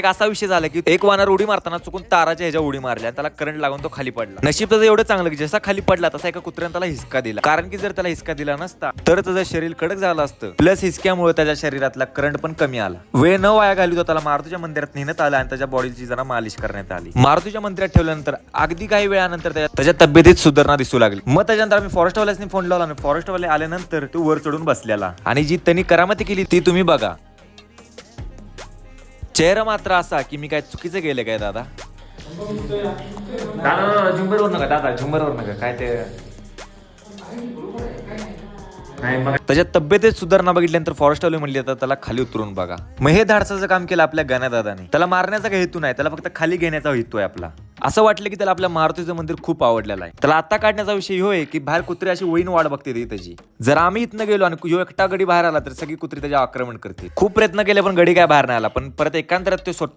एक असा विषय झाला की एक वानर उडी मारताना चुकून ताराच्या ह्याच्या उडी मारल्या आणि त्याला करंट लागून तो खाली पडला. नशीब त्याचं एवढं चांगलं की जसा खाली पडला तसा एका कुत्र्याने त्याला हिसका दिला. कारण की जर त्याला हिसका दिला नसता तर त्याचं शरीर कडक झालं असतं. प्लस हिसक्यामुळे त्याच्या शरीरातला करंट पण कमी आला. वेळ न वाया घालवता त्याला मारुतीच्या मंदिरात नेण्यात आलं आणि त्याच्या बॉडीची जरा मालिश करण्यात आली. मारुतीच्या मंदिरात ठेवल्यानंतर अगदी काही वेळानंतर त्याच्या तब्येतीत सुधारणा दिसू लागली. मग त्याच्यानंतर आम्ही फॉरेस्टवाल्यासनी फोन लावला आणि फॉरेस्टवाले आल्यानंतर तो वर चढून बसलेला आणि जी त्यांनी करामती केली ती तुम्ही बघा. चेहरा मात्र असा की मी काय चुकीचं केलं काय दादा. झुंबरवर नका दादा, झुंबरवर नका काय ते नाही. मग त्याच्या तब्येतीत सुधारणा बघितल्यानंतर फॉरेस्टवाले म्हणले तर त्याला खाली उतरून बघा. मग हे धाडसाचं काम केलं आपल्या गण्यादादाने. त्याला मारण्याचा काही हेतू नाही, त्याला फक्त खाली घेण्याचा हेतू आहे आपला. असं वाटलं की त्याला आपल्या मारुतीचं मंदिर खूप आवडलेलं आहे. त्याला आता काढण्याचा विषय होय की बाहेर कुत्रे अशी वहीन वाट बघते ती त्याची. जर आम्ही इथनं गेलो आणि ह्यो एकटा गडी बाहेर आला तर सगळी कुत्री त्याच्या आक्रमण करते. खूप प्रयत्न केले पण गडी काय बाहेर नाही आला. पण परत एकांतरात ते स्वतः